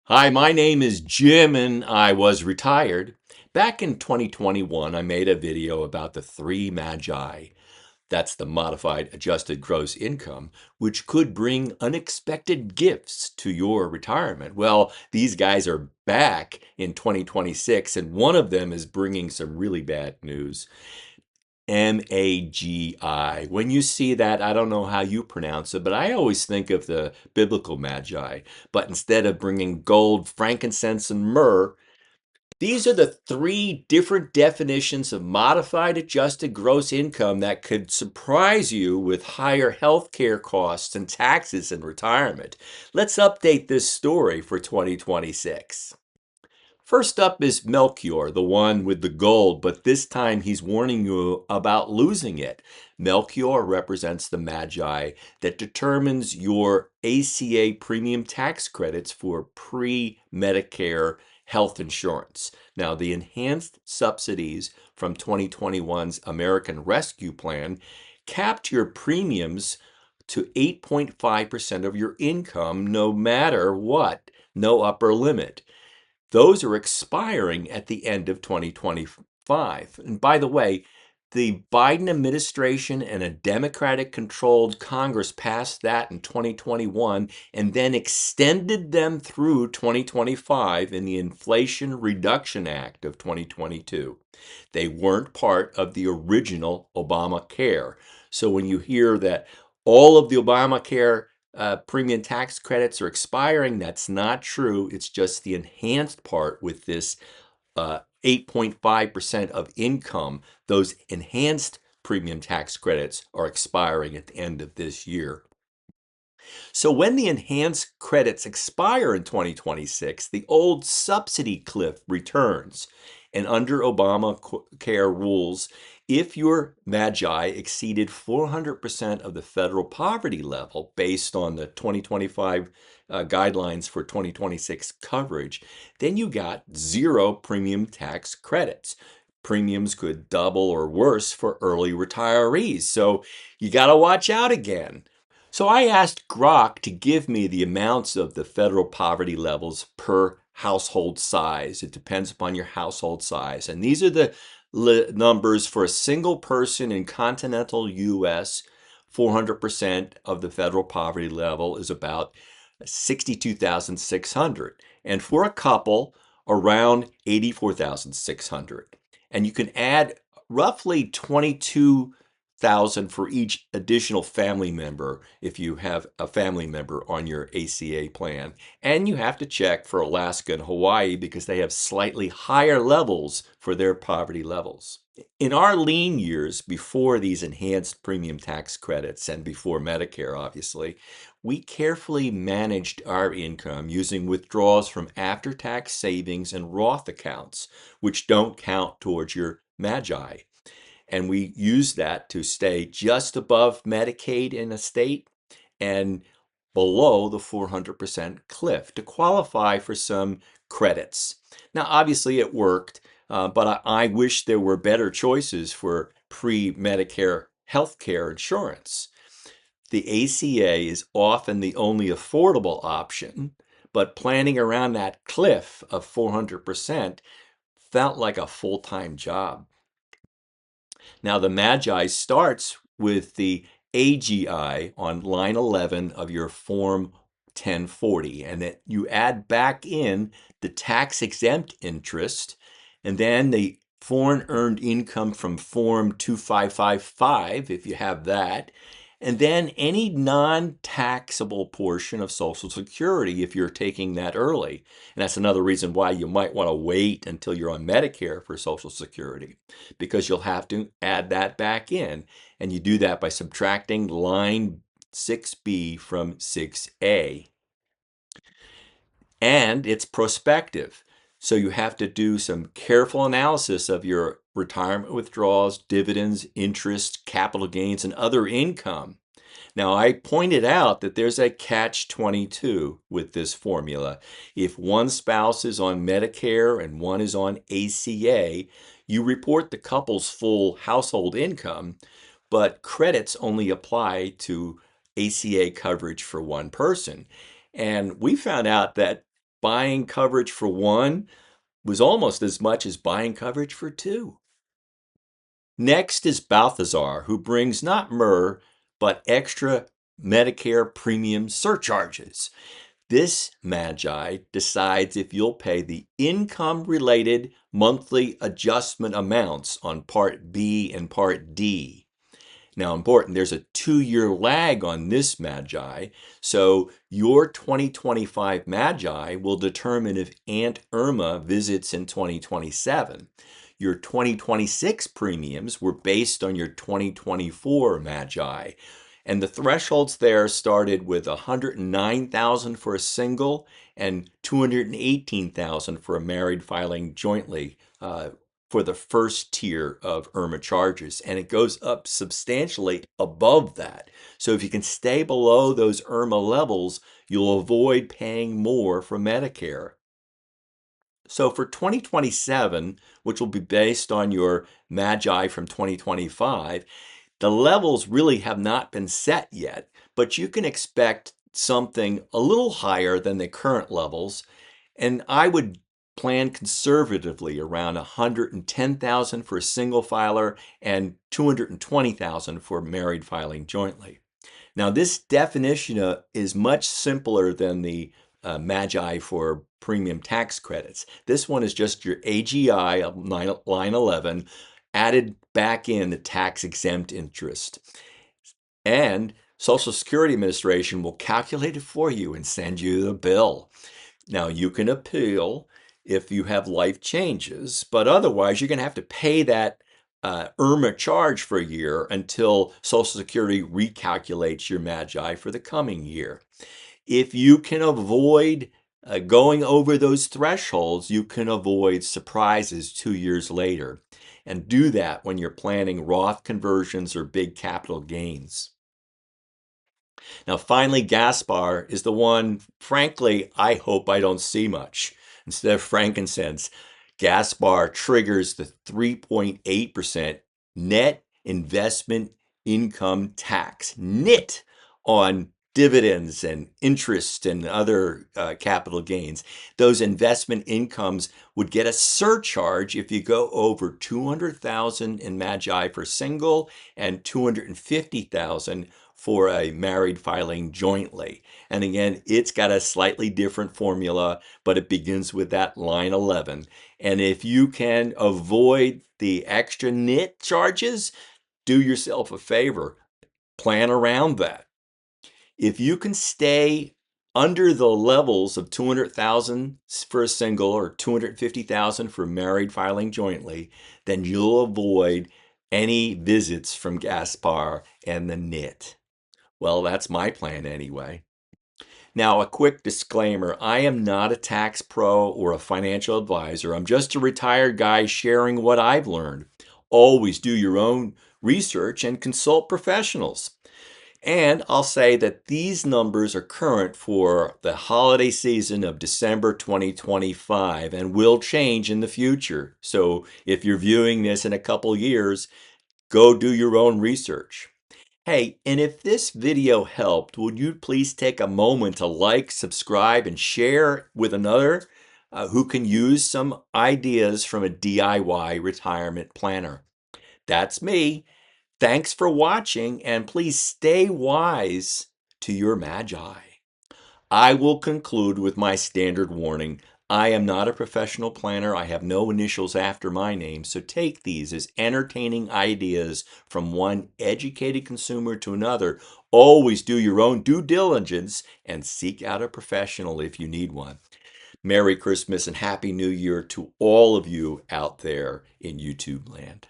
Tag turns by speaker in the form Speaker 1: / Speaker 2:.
Speaker 1: Hi, my name is Jim and I was retired. Back in 2021, I made a video about the three magi. That's the modified adjusted gross income, which could bring unexpected gifts to your retirement. Well, these guys are back in 2026, and one of them is bringing some really bad news. MAGI. When you see that, I don't know how you pronounce it, but I always think of the biblical magi. But instead of bringing gold, frankincense, and myrrh, these are the three different definitions of modified adjusted gross income that could surprise you with higher healthcare costs and taxes in retirement. Let's update this story for 2026. First up is Melchior, the one with the gold, but this time he's warning you about losing it. Melchior represents the magi that determines your ACA premium tax credits for pre-Medicare health insurance. Now, the enhanced subsidies from 2021's American Rescue Plan capped your premiums to 8.5% of your income no matter what, no upper limit. Those are expiring at the end of 2025. And by the way, the Biden administration and a Democratic controlled Congress passed that in 2021 and then extended them through 2025 in the Inflation Reduction Act of 2022. They weren't part of the original Obamacare. So when you hear that all of the Obamacare premium tax credits are expiring, that's not true. It's just the enhanced part with this 8.5% of income. Those enhanced premium tax credits are expiring at the end of this year. So when the enhanced credits expire in 2026, the old subsidy cliff returns. And under Obamacare rules, if your MAGI exceeded 400% of the federal poverty level based on the 2025 guidelines for 2026 coverage, then you got zero premium tax credits. Premiums could double or worse for early retirees. So you got to watch out again. So I asked Grok to give me the amounts of the federal poverty levels per household size. It depends upon your household size. And these are the numbers for a single person in continental US. 400% of the federal poverty level is about 62,600. And for a couple, around 84,600. And you can add roughly 22,000 for each additional family member if you have a family member on your ACA plan. And you have to check for Alaska and Hawaii because they have slightly higher levels for their poverty levels. In our lean years before these enhanced premium tax credits and before Medicare, obviously, we carefully managed our income using withdrawals from after-tax savings and Roth accounts, which don't count towards your MAGI. And we use that to stay just above Medicaid in a state and below the 400% cliff to qualify for some credits. Now, obviously, it worked, but I wish there were better choices for pre-Medicare healthcare insurance. The ACA is often the only affordable option, but planning around that cliff of 400% felt like a full-time job. Now, the Magi starts with the AGI on line 11 of your Form 1040, and then you add back in the tax-exempt interest, and then the foreign earned income from Form 2555, if you have that, and then any non-taxable portion of Social Security if you're taking that early. And that's another reason why you might want to wait until you're on Medicare for Social Security, because you'll have to add that back in. And you do that by subtracting line 6B from 6A. And it's prospective. So you have to do some careful analysis of your retirement withdrawals, dividends, interest, capital gains, and other income. Now, I pointed out that there's a catch-22 with this formula. If one spouse is on Medicare and one is on ACA, you report the couple's full household income, but credits only apply to ACA coverage for one person. And we found out that buying coverage for one was almost as much as buying coverage for two. Next is Balthazar, who brings not myrrh, but extra Medicare premium surcharges. This Magi decides if you'll pay the income-related monthly adjustment amounts on Part B and Part D. Now, important, there's a 2-year lag on this Magi, so your 2025 Magi will determine if Aunt Irma visits in 2027. Your 2026 premiums were based on your 2024 Magi, and the thresholds there started with $109,000 for a single and $218,000 for a married filing jointly for the first tier of IRMAA charges, and it goes up substantially above that. So if you can stay below those IRMAA levels, you'll avoid paying more for Medicare. So for 2027, which will be based on your Magi from 2025, the levels really have not been set yet, but you can expect something a little higher than the current levels, and I would plan conservatively around $110,000 for a single filer and $220,000 for married filing jointly. Now, this definition is much simpler than the Magi for premium tax credits. This one is just your AGI of line 11 added back in the tax-exempt interest. And Social Security Administration will calculate it for you and send you the bill. Now, you can appeal if you have life changes, but otherwise you're going to have to pay that IRMAA charge for a year until Social Security recalculates your Magi for the coming year. If you can avoid going over those thresholds, you can avoid surprises 2 years later. And do that when you're planning Roth conversions or big capital gains. Now, finally, Gaspar is the one, frankly, I hope I don't see much. Instead of frankincense, Gaspar triggers the 3.8% net investment income tax, NIIT, on dividends and interest and other capital gains. Those investment incomes would get a surcharge if you go over $200,000 in Magi for single and $250,000 for a married filing jointly. And again, it's got a slightly different formula, but it begins with that line 11. And if you can avoid the extra NIIT charges, do yourself a favor, plan around that. If you can stay under the levels of $200,000 for a single or $250,000 for married filing jointly, then you'll avoid any visits from Gaspar and the NIIT. Well, that's my plan anyway. Now, a quick disclaimer, I am not a tax pro or a financial advisor. I'm just a retired guy sharing what I've learned. Always do your own research and consult professionals. And I'll say that these numbers are current for the holiday season of December 2025 and will change in the future. So if you're viewing this in a couple years, go do your own research. Hey, and if this video helped, would you please take a moment to like, subscribe, and share with another who can use some ideas from a DIY retirement planner? That's me. Thanks for watching, and please stay wise to your Magi. I will conclude with my standard warning. I am not a professional planner. I have no initials after my name, so take these as entertaining ideas from one educated consumer to another. Always do your own due diligence and seek out a professional if you need one. Merry Christmas and Happy New Year to all of you out there in YouTube land.